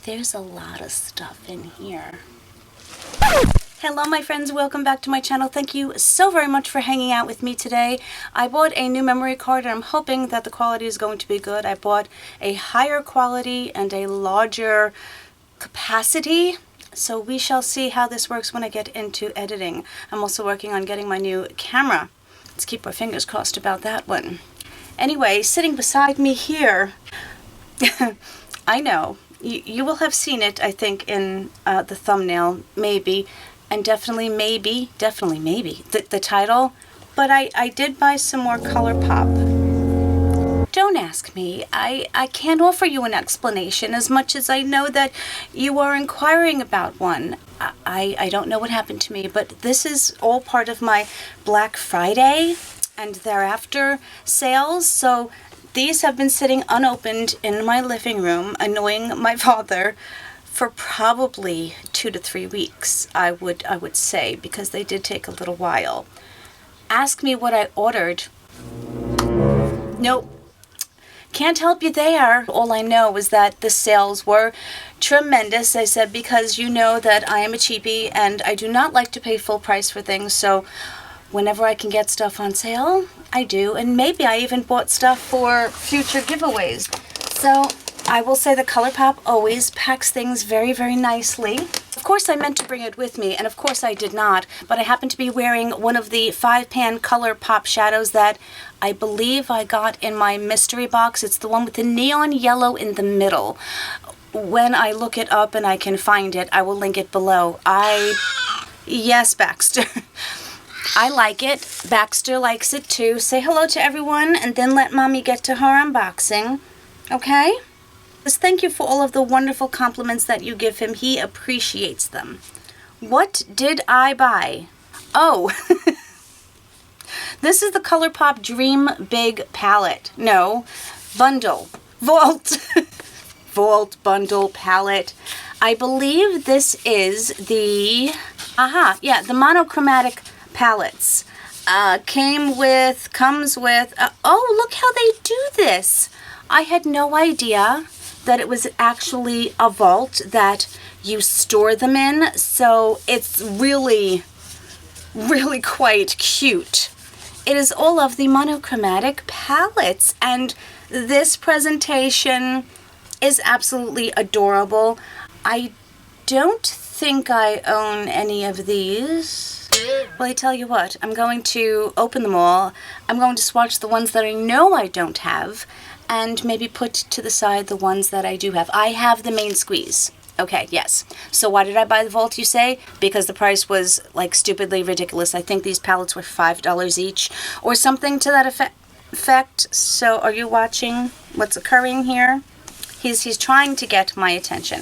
There's a lot of stuff in here. Hello my friends, welcome back to my channel. Thank you so very much for hanging out with me today. I bought a new memory card and I'm hoping that the quality is going to be good. I bought a higher quality and a larger capacity, so we shall see how this works when I get into editing. I'm also working on getting my new camera. Let's keep our fingers crossed about that one. Anyway, sitting beside me here, I know, you will have seen it, I think, in the thumbnail, maybe. And definitely maybe, the title. But I did buy some more Colourpop. Don't ask me. I can't offer you an explanation as much as I know that you are inquiring about one. I don't know what happened to me, but this is all part of my Black Friday and thereafter sales. So these have been sitting unopened in my living room, annoying my father, for probably 2 to 3 weeks, I would say, because they did take a little while. Ask me what I ordered. Nope. Can't help you there. All I know is that the sales were tremendous. I said, because you know that I am a cheapie and I do not like to pay full price for things, so whenever I can get stuff on sale, I do. And maybe I even bought stuff for future giveaways. So I will say the Colourpop always packs things very, very nicely. Of course, I meant to bring it with me, and of course I did not, but I happen to be wearing one of the 5-pan Colourpop shadows that I believe I got in my mystery box. It's the one with the neon yellow in the middle. When I look it up and I can find it, I will link it below. Yes, Baxter. I like it. Baxter likes it too. Say hello to everyone, and then let Mommy get to her unboxing. Okay? Just thank you for all of the wonderful compliments that you give him. He appreciates them. What did I buy? Oh, this is the Colourpop Dream Big palette. No, bundle. Vault. Vault bundle palette. I believe this is the, the monochromatic palettes. Comes with, oh, look how they do this. I had no idea that it was actually a vault that you store them in, so it's really, really quite cute. It is all of the monochromatic palettes, and this presentation is absolutely adorable. I don't think I own any of these. Well, I tell you what, I'm going to open them all. I'm going to swatch the ones that I know I don't have, and maybe put to the side the ones that I do have. I have the main squeeze. Okay, yes. So why did I buy the Vault, you say? Because the price was like stupidly ridiculous. I think these palettes were $5 each or something to that effect. So are you watching what's occurring here? He's trying to get my attention.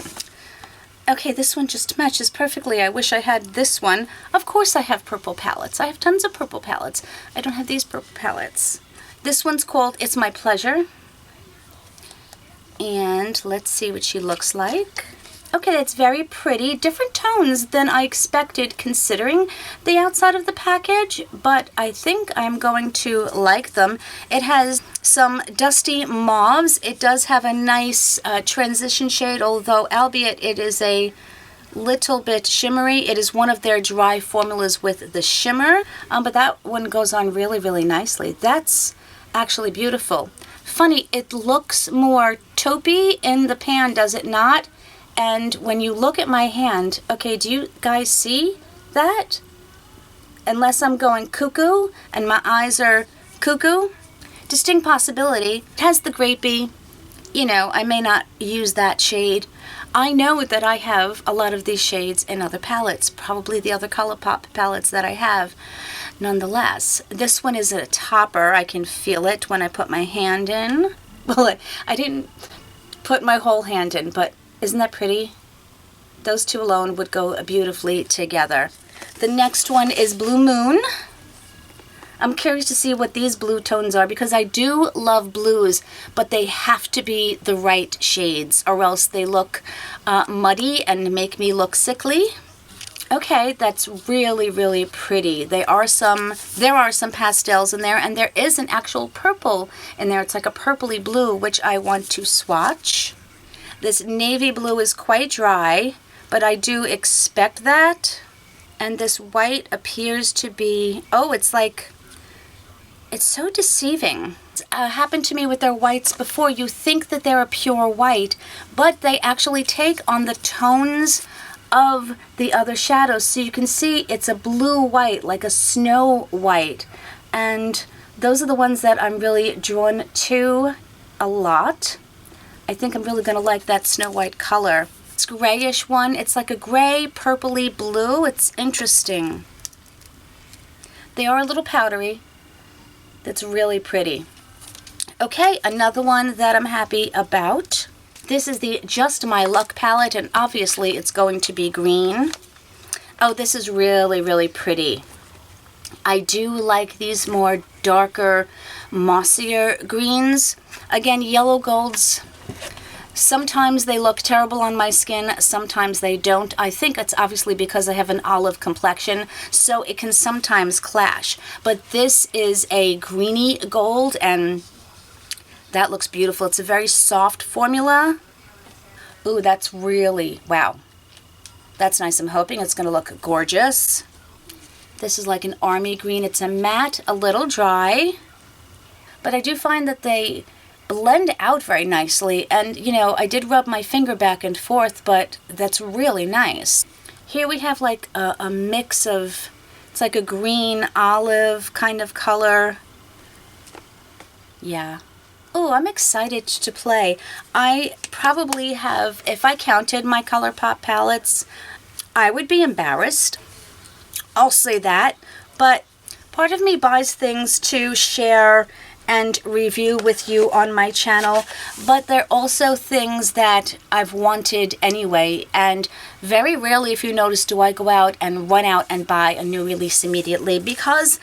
Okay, this one just matches perfectly. I wish I had this one. Of course I have purple palettes. I have tons of purple palettes. I don't have these purple palettes. This one's called It's My Pleasure. And let's see what she looks like. Okay, that's very pretty. Different tones than I expected considering the outside of the package, but I think I'm going to like them. It has some dusty mauves. It does have a nice transition shade, although albeit it is a little bit shimmery. It is one of their dry formulas with the shimmer, but that one goes on really, really nicely. That's actually beautiful. Funny, it looks more taupey in the pan, does it not? And when you look at my hand, okay, do you guys see that? Unless I'm going cuckoo and my eyes are cuckoo, distinct possibility. It has the grapey, you know, I may not use that shade. I know that I have a lot of these shades in other palettes, probably the other Colourpop palettes that I have. Nonetheless, this one is a topper. I can feel it when I put my hand in. Well, I didn't put my whole hand in, but isn't that pretty? Those two alone would go beautifully together. The next one is Blue Moon. I'm curious to see what these blue tones are because I do love blues, but they have to be the right shades or else they look muddy and make me look sickly. Okay, that's really, really pretty. There are some pastels in there, and there is an actual purple in there. It's like a purpley blue, which I want to swatch. This navy blue is quite dry, but I do expect that. And this white appears to be, oh, it's like, it's so deceiving. It's happened to me with their whites before. You think that they're a pure white, but they actually take on the tones of the other shadows. So you can see it's a blue white, like a snow white. And those are the ones that I'm really drawn to a lot. I think I'm really going to like that snow white color. It's grayish one. It's like a gray, purpley blue. It's interesting. They are a little powdery. That's really pretty. Okay, another one that I'm happy about. This is the Just My Luck palette, and obviously it's going to be green. Oh, this is really, really pretty. I do like these more darker, mossier greens. Again, yellow golds. Sometimes they look terrible on my skin, sometimes they don't. I think it's obviously because I have an olive complexion, so it can sometimes clash. But this is a greeny gold, and that looks beautiful. It's a very soft formula. Ooh, that's really, wow. That's nice. I'm hoping it's going to look gorgeous. This is like an army green. It's a matte, a little dry, but I do find that they blend out very nicely. And, you know, I did rub my finger back and forth, but that's really nice. Here we have like a mix of, it's like a green olive kind of color. Yeah. Oh, I'm excited to play. I probably have, if I counted my Colourpop palettes, I would be embarrassed. I'll say that. But part of me buys things to share and review with you on my channel, but they're also things that I've wanted anyway, and very rarely, if you notice, do I go out and run out and buy a new release immediately, because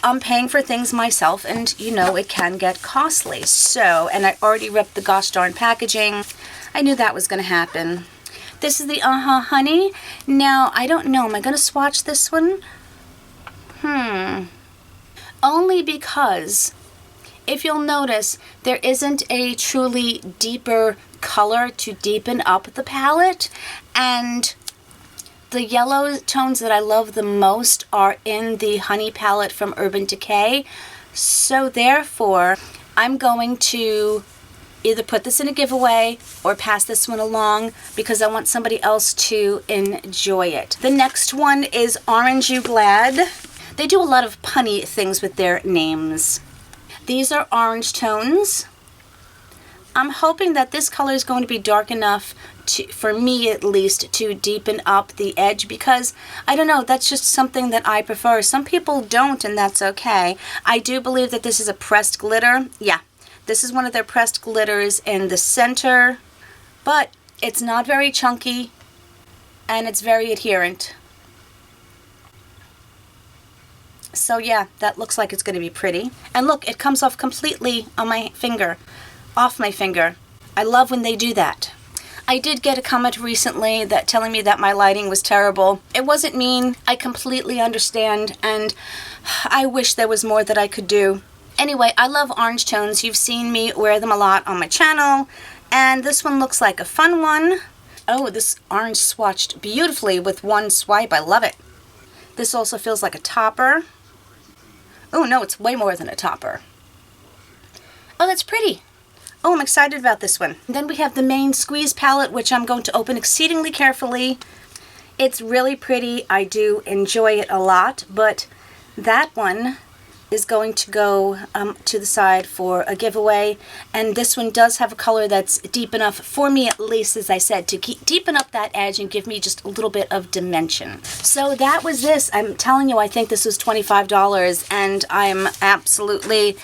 I'm paying for things myself, and you know it can get costly. So, and I already ripped the gosh darn packaging. I knew that was going to happen. This is the Honey. Now, I don't know, am I going to swatch this one? Only because if you'll notice, there isn't a truly deeper color to deepen up the palette, and the yellow tones that I love the most are in the Honey palette from Urban Decay. So therefore, I'm going to either put this in a giveaway or pass this one along because I want somebody else to enjoy it. The next one is Orange You Glad. They do a lot of punny things with their names. These are orange tones. I'm hoping that this color is going to be dark enough to, for me at least, to deepen up the edge, because I don't know, that's just something that I prefer. Some people don't, and that's okay. I do believe that this is a pressed glitter. Yeah, this is one of their pressed glitters in the center, but it's not very chunky and it's very adherent. So yeah, that looks like it's going to be pretty. And look, it comes off completely on my finger, off my finger. I love when they do that. I did get a comment recently that telling me that my lighting was terrible. It wasn't mean. I completely understand, and I wish there was more that I could do. Anyway, I love orange tones. You've seen me wear them a lot on my channel, and this one looks like a fun one. Oh, this orange swatched beautifully with one swipe. I love it. This also feels like a topper. Oh no, it's way more than a topper. Oh, that's pretty. Oh, I'm excited about this one. And then we have the main Squeeze palette, which I'm going to open exceedingly carefully. It's really pretty. I do enjoy it a lot, but that one is going to go to the side for a giveaway. And this one does have a color that's deep enough, for me at least, as I said, to deepen up that edge and give me just a little bit of dimension. So that was this. I'm telling you, I think this was $25, and I'm absolutely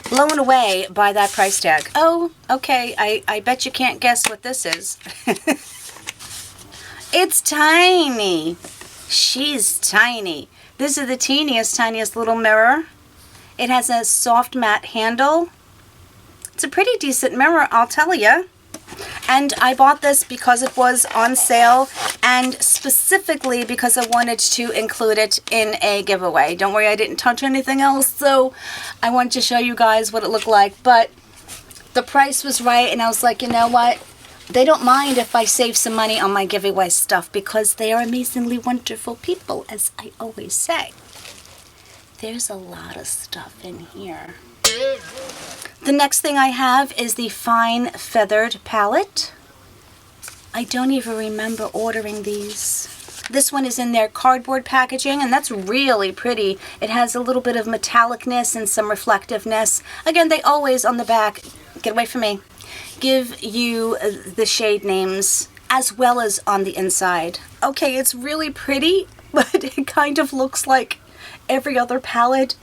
blown away by that price tag. Oh, okay, I bet you can't guess what this is. It's tiny. She's tiny. This is the tiniest little mirror. It has a soft matte handle. It's a pretty decent mirror, I'll tell you. And I bought this because it was on sale, and specifically because I wanted to include it in a giveaway. Don't worry, I didn't touch anything else, so I wanted to show you guys what it looked like. But the price was right, and I was like, you know what? They don't mind if I save some money on my giveaway stuff because they are amazingly wonderful people, as I always say. There's a lot of stuff in here. The next thing I have is the Fine Feathered palette. I don't even remember ordering these. This one is in their cardboard packaging, and that's really pretty. It has a little bit of metallicness and some reflectiveness. Again, they always on the back, get away from me, give you the shade names as well as on the inside. Okay, it's really pretty, but it kind of looks like every other palette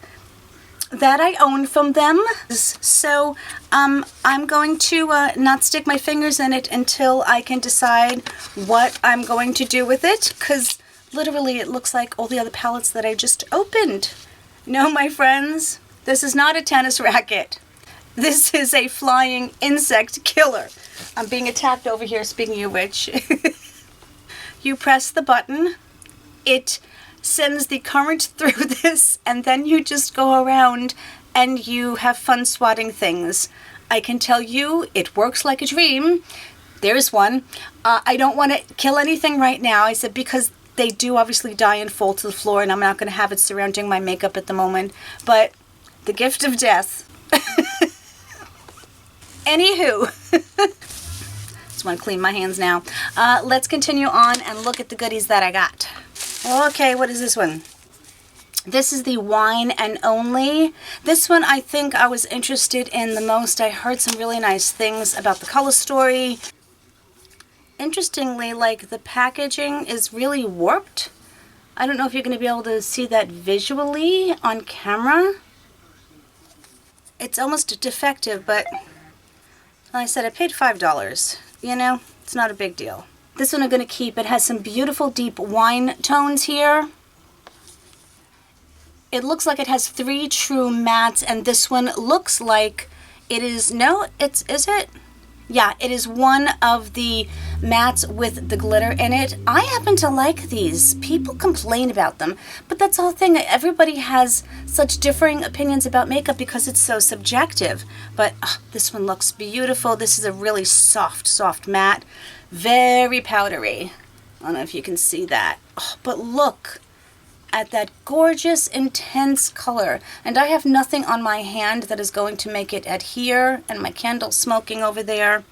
that I own from them. So I'm going to not stick my fingers in it until I can decide what I'm going to do with it, because literally it looks like all the other palettes that I just opened. No, my friends, this is not a tennis racket. This is a flying insect killer. I'm being attacked over here, speaking of which. You press the button, it sends the current through this, and then you just go around and you have fun swatting things. I can tell you it works like a dream. There's one. I don't want to kill anything right now. I said because they do obviously die and fall to the floor, and I'm not going to have it surrounding my makeup at the moment. But the gift of death. Anywho. Just want to clean my hands now. Let's continue on and look at the goodies that I got. Okay, what is this one? This is the Wine and Only. This one I think I was interested in the most. I heard some really nice things about the color story. Interestingly, like, the packaging is really warped. I don't know if you're going to be able to see that visually on camera. It's almost defective, but like I said, I paid $5. You know, it's not a big deal. This one I'm going to keep. It has some beautiful deep wine tones here. It looks like it has 3 true mattes, and this one looks like it is, no, is it? Yeah, it is one of the mattes with the glitter in it. I happen to like these. People complain about them, but that's the whole thing. Everybody has such differing opinions about makeup because it's so subjective. But this one looks beautiful. This is a really soft matte. Very powdery. I don't know if you can see that. Oh, but look at that gorgeous, intense color. And I have nothing on my hand that is going to make it adhere, and my candle's smoking over there.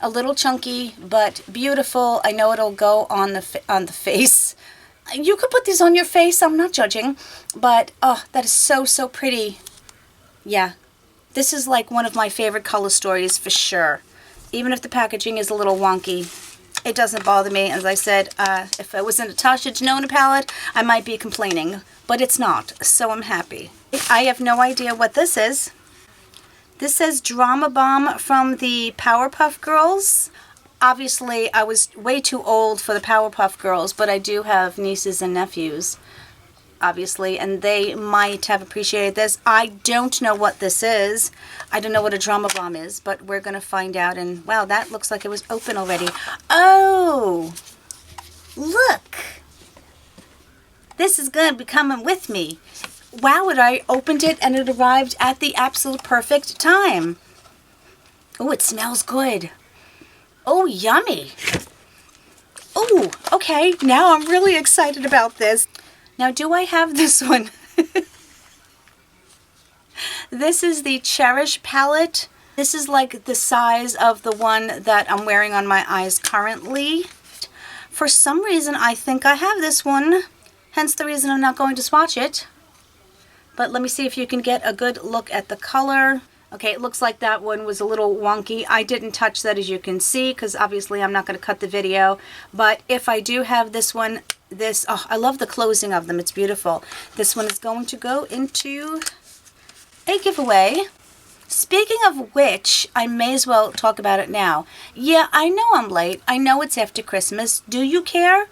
A little chunky, but beautiful. I know it'll go on the face. You could put these on your face, I'm not judging. But, oh, that is so pretty. Yeah, this is like one of my favorite color stories for sure. Even if the packaging is a little wonky, it doesn't bother me. As I said, if it was a Natasha Denona palette, I might be complaining. But it's not, so I'm happy. I have no idea what this is. This says Drama Bomb from the Powerpuff Girls. Obviously, I was way too old for the Powerpuff Girls, but I do have nieces and nephews, obviously, and they might have appreciated this. I don't know what this is. I don't know what a Drama Bomb is, but we're going to find out. And wow, that looks like it was open already. Oh, look. This is going to be coming with me. Wow, I opened it and it arrived at the absolute perfect time. Oh, it smells good. Oh, yummy. Oh, okay. Now I'm really excited about this. Now, do I have this one? This is the Cherish palette. This is like the size of the one that I'm wearing on my eyes currently. For some reason, I think I have this one. Hence the reason I'm not going to swatch it. But let me see if you can get a good look at the color. Okay, it looks like that one was a little wonky. I didn't touch that, as you can see, because obviously I'm not going to cut the video. But if I do have this one, oh, I love the closing of them. It's beautiful. This one is going to go into a giveaway. Speaking of which, I may as well talk about it now. Yeah, I know I'm late. I know it's after Christmas. Do you care?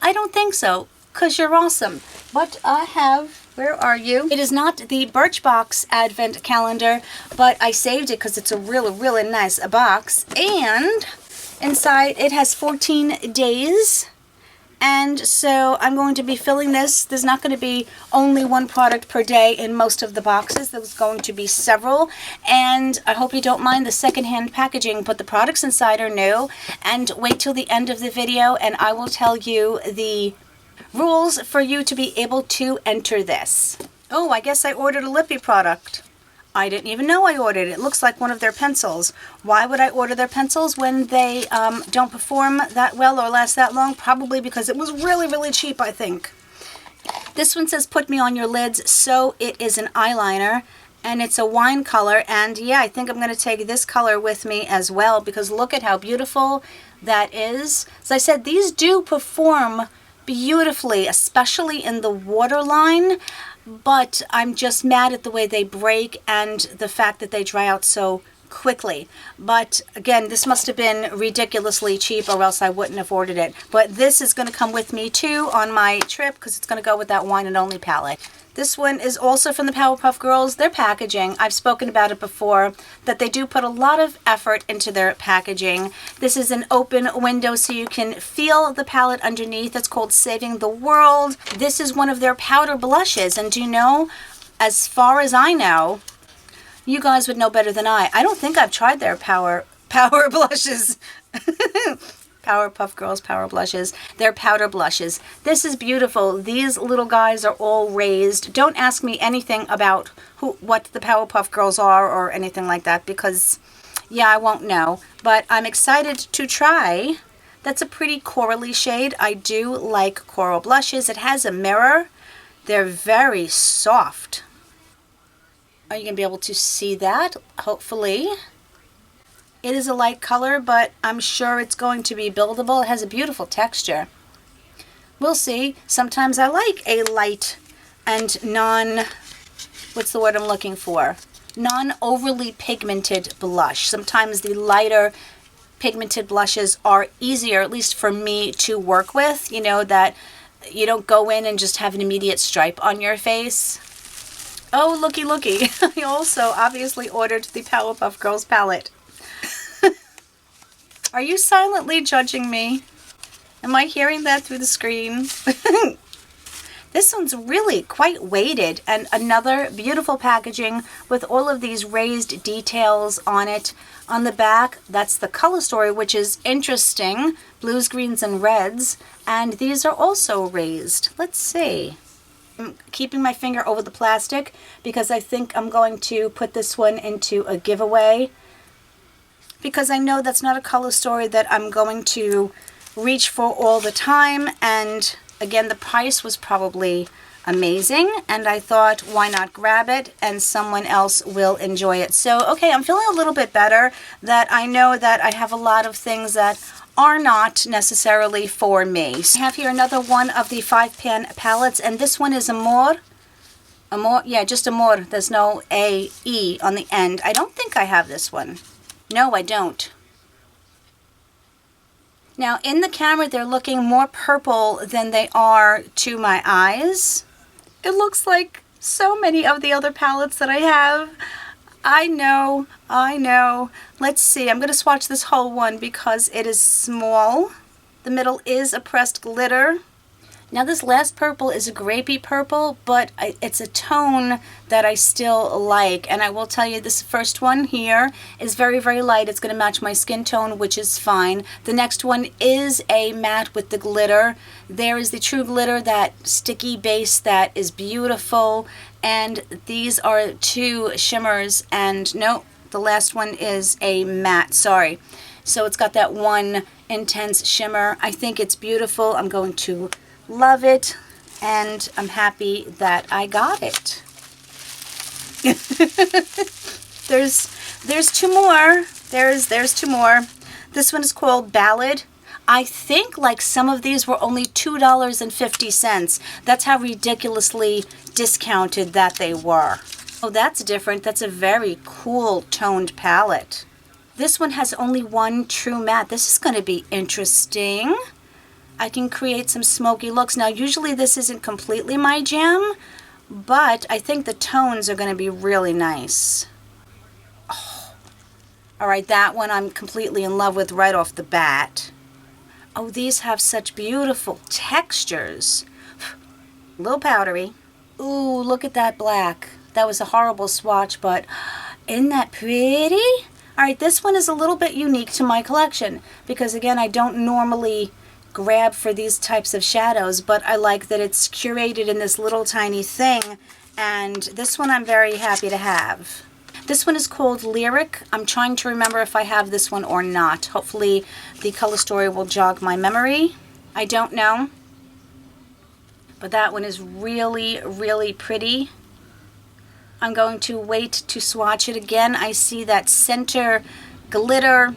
I don't think so, because you're awesome. But I have... Where are you? It is not the Birchbox Advent Calendar, but I saved it because it's a really nice box. And inside it has 14 days. And so I'm going to be filling this. There's not going to be only one product per day in most of the boxes. There's going to be several. And I hope you don't mind the secondhand packaging, but the products inside are new. And wait till the end of the video and I will tell you the rules for you to be able to enter this. Oh, I guess I ordered a lippy product. I didn't even know I ordered it. It looks like one of their pencils. Why would I order their pencils when they don't perform that well or last that long? Probably because it was really, really cheap, I think. This one says put me on your lids, so it is an eyeliner and it's a wine color. And yeah, I think I'm going to take this color with me as well because look at how beautiful that is. As I said, these do perform beautifully, especially in the waterline. But I'm just mad at the way they break and the fact that they dry out so quickly. But again, this must have been ridiculously cheap or else I wouldn't have ordered it. But this is going to come with me too on my trip because it's going to go with that wine and only palette. This one is also from the Powerpuff Girls. Their packaging, I've spoken about it before, that they do put a lot of effort into their packaging. This is an open window so you can feel the palette underneath. It's called Saving the World. This is one of their powder blushes. And do you know, as far as I know, you guys would know better than I don't think I've tried their power blushes. Powerpuff Girls Power Blushes. They're powder blushes. This is beautiful. These little guys are all raised. Don't ask me anything about what the Powerpuff Girls are or anything like that because, yeah, I won't know. But I'm excited to try. That's a pretty corally shade. I do like coral blushes. It has a mirror. They're very soft. Are you going to be able to see that? Hopefully. It is a light color, but I'm sure it's going to be buildable. It has a beautiful texture. We'll see. Sometimes I like a light and what's the word I'm looking for? Non-overly pigmented blush. Sometimes the lighter pigmented blushes are easier, at least for me, to work with. You know, that you don't go in and just have an immediate stripe on your face. Oh, looky, looky. I also obviously ordered the Powerpuff Girls palette. Are you silently judging me? Am I hearing that through the screen? This one's really quite weighted and another beautiful packaging with all of these raised details on it. On the back, that's the color story, which is interesting. Blues, greens, and reds. And these are also raised. Let's see. I'm keeping my finger over the plastic because I think I'm going to put this one into a giveaway. Because I know that's not a color story that I'm going to reach for all the time. And again, the price was probably amazing. And I thought, why not grab it and someone else will enjoy it. So, okay, I'm feeling a little bit better that I know that I have a lot of things that are not necessarily for me. So I have here another one of the 5-pan palettes. And this one is Amor. Amor, yeah, just Amor. There's no A-E on the end. I don't think I have this one. No, I don't. Now, in the camera, they're looking more purple than they are to my eyes. It looks like so many of the other palettes that I have. I know. Let's see. I'm going to swatch this whole one because it is small. The middle is a pressed glitter. Now this last purple is a grapey purple, but it's a tone that I still like. And I will tell you, this first one here is very, very light. It's going to match my skin tone, which is fine. The next one is a matte with the glitter. There is the True Glitter, that sticky base that is beautiful. And these are two shimmers. And no, the last one is a matte, sorry. So it's got that one intense shimmer. I think it's beautiful. I'm going to love it, and I'm happy that I got it. There's two more. There's two more. This one is called Ballad. I think like some of these were only $2.50. That's how ridiculously discounted that they were. Oh, that's different. That's a very cool toned palette. This one has only one true matte. This is going to be interesting. I can create some smoky looks. Now, usually this isn't completely my jam, but I think the tones are going to be really nice. Oh. All right, that one I'm completely in love with right off the bat. Oh, these have such beautiful textures. A little powdery. Ooh, look at that black. That was a horrible swatch, but isn't that pretty? All right, this one is a little bit unique to my collection because, again, I don't normally grab for these types of shadows, but I like that it's curated in this little tiny thing, and this one I'm very happy to have. This one is called Lyric. I'm trying to remember if I have this one or not. Hopefully the color story will jog my memory. I don't know. But that one is really, really pretty. I'm going to wait to swatch it again. I see that center glitter.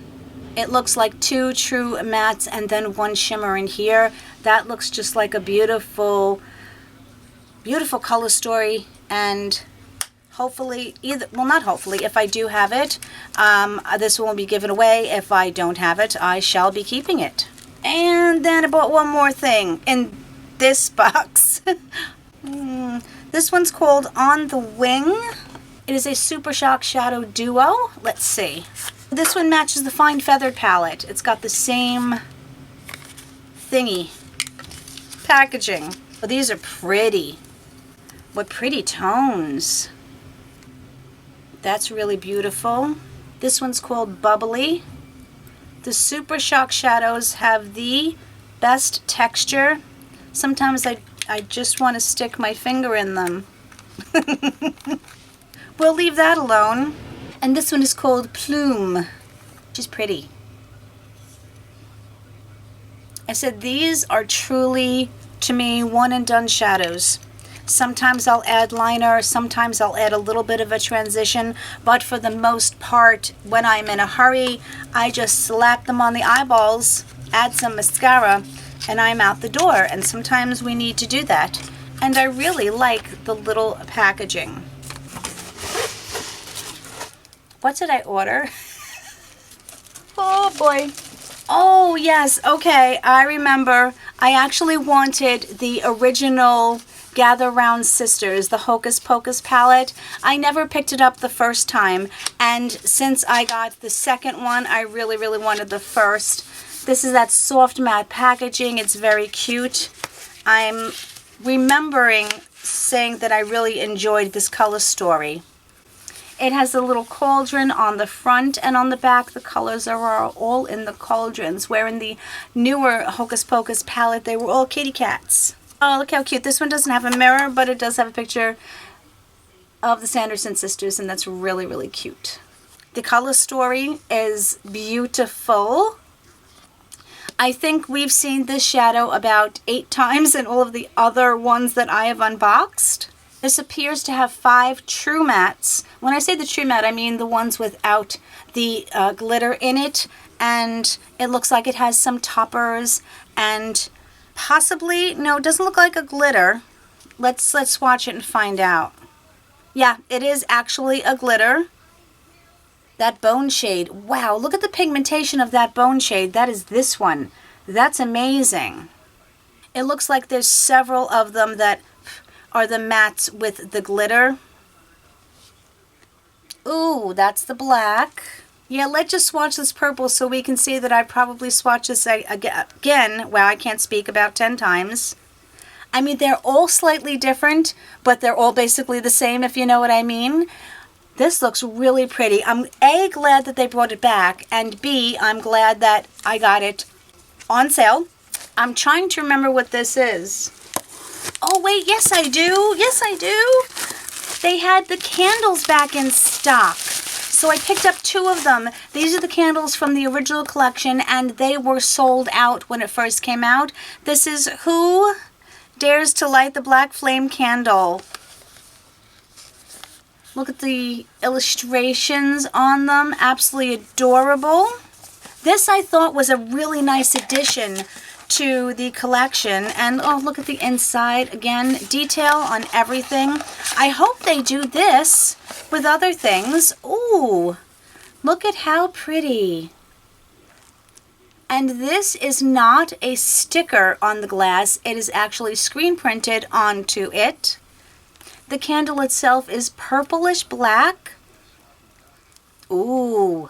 It looks like 2 true mattes and then 1 shimmer in here. That looks just like a beautiful, beautiful color story. And hopefully, not hopefully, if I do have it, this one will be given away. If I don't have it, I shall be keeping it. And then I bought one more thing in this box. This one's called On the Wing. It is a Super Shock Shadow Duo. Let's see. This one matches the Fine Feathered palette. It's got the same thingy. Packaging. Oh, these are pretty. What pretty tones. That's really beautiful. This one's called Bubbly. The Super Shock Shadows have the best texture. Sometimes I just want to stick my finger in them. We'll leave that alone. And this one is called Plume. She's pretty. I said these are truly, to me, one and done shadows. Sometimes I'll add liner, sometimes I'll add a little bit of a transition, but for the most part, when I'm in a hurry, I just slap them on the eyeballs, add some mascara, and I'm out the door. And sometimes we need to do that. And I really like the little packaging. What did I order? Oh boy. Oh yes, okay, I remember. I actually wanted the original Gather Round Sisters, the Hocus Pocus palette. I never picked it up the first time, and since I got the second one, I really, really wanted the first. This is that soft matte packaging. It's very cute. I'm remembering saying that I really enjoyed this color story. It has a little cauldron on the front, and on the back the colors are all in the cauldrons, where in the newer Hocus Pocus palette they were all kitty cats. Oh, look how cute. This one doesn't have a mirror, but it does have a picture of the Sanderson sisters, and that's really, really cute. The color story is beautiful. I think we've seen this shadow about 8 times in all of the other ones that I have unboxed. This appears to have 5 true mattes. When I say the true matte, I mean the ones without the glitter in it. And it looks like it has some toppers and possibly, no, it doesn't look like a glitter. Let's swatch it and find out. Yeah, it is actually a glitter. That bone shade. Wow, look at the pigmentation of that bone shade. That is this one. That's amazing. It looks like there's several of them that are the mattes with the glitter. Ooh, that's the black. Yeah, let's just swatch this purple so we can see that I probably swatched this again. Wow, I can't speak, about 10 times. I mean, they're all slightly different, but they're all basically the same, if you know what I mean. This looks really pretty. I'm A, glad that they brought it back, and B, I'm glad that I got it on sale. I'm trying to remember what this is. Oh wait, yes I do. Yes I do. They had the candles back in stock. So I picked up 2 of them. These are the candles from the original collection, and they were sold out when it first came out. This is Who Dares to Light the Black Flame Candle. Look at the illustrations on them. Absolutely adorable. This I thought was a really nice addition to the collection. And oh, look at the inside. Again, detail on everything. I hope they do this with other things. Ooh, look at how pretty. And this is not a sticker on the glass. It is actually screen printed onto it. The candle itself is purplish black. Ooh.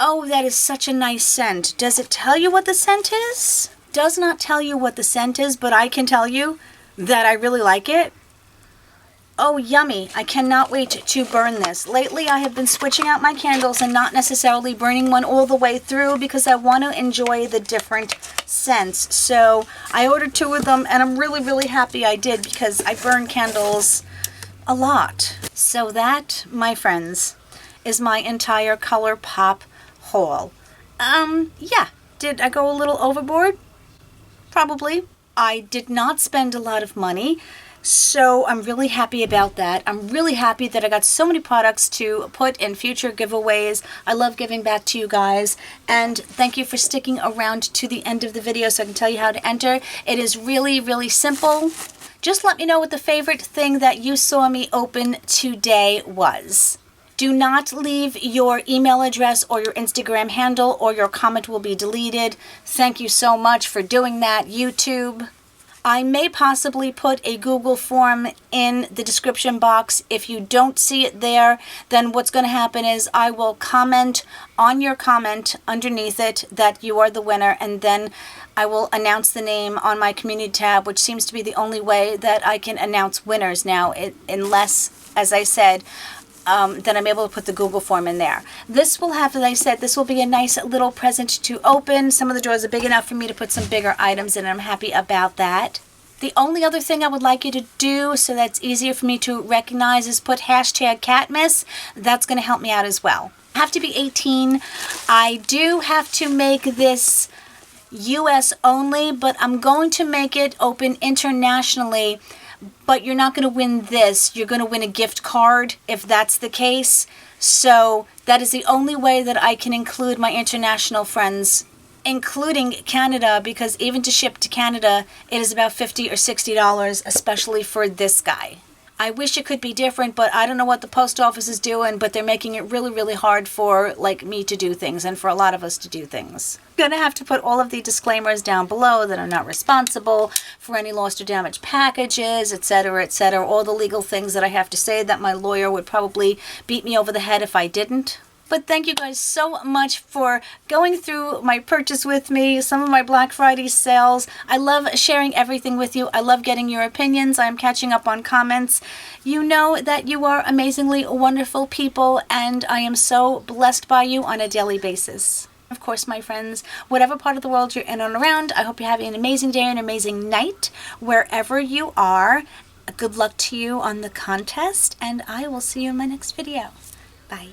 Oh, that is such a nice scent. Does it tell you what the scent is? Does not tell you what the scent is, but I can tell you that I really like it. Oh, yummy. I cannot wait to burn this. Lately, I have been switching out my candles and not necessarily burning one all the way through because I want to enjoy the different scents. So I ordered 2 of them, and I'm really, really happy I did because I burn candles a lot. So that, my friends, is my entire Colourpop haul. Yeah. Did I go a little overboard? Probably. I did not spend a lot of money, so I'm really happy about that. I'm really happy that I got so many products to put in future giveaways. I love giving back to you guys, and thank you for sticking around to the end of the video so I can tell you how to enter. It is really, really simple. Just let me know what the favorite thing that you saw me open today was. Do not leave your email address or your Instagram handle or your comment will be deleted. Thank you so much for doing that, YouTube. I may possibly put a Google form in the description box. If you don't see it there, then what's going to happen is I will comment on your comment underneath it that you are the winner, and then I will announce the name on my community tab, which seems to be the only way that I can announce winners now, unless, as I said, then I'm able to put the Google form in there. This will have, as I said, this will be a nice little present to open. Some of the drawers are big enough for me to put some bigger items in, and I'm happy about that. The only other thing I would like you to do, so that's easier for me to recognize, is put hashtag Catmiss. That's going to help me out as well. I have to be 18. I do have to make this US only, but I'm going to make it open internationally. But you're not going to win this. You're going to win a gift card if that's the case. So that is the only way that I can include my international friends, including Canada, because even to ship to Canada, it is about $50 or $60, especially for this guy. I wish it could be different, but I don't know what the post office is doing, but they're making it really, really hard for me to do things and for a lot of us to do things. I'm going to have to put all of the disclaimers down below that I'm not responsible for any lost or damaged packages, etc., etc., all the legal things that I have to say that my lawyer would probably beat me over the head if I didn't. But thank you guys so much for going through my purchase with me, some of my Black Friday sales. I love sharing everything with you. I love getting your opinions. I'm catching up on comments. You know that you are amazingly wonderful people, and I am so blessed by you on a daily basis. Of course, my friends, whatever part of the world you're in and around, I hope you're having an amazing day and an amazing night wherever you are. Good luck to you on the contest, and I will see you in my next video. Bye.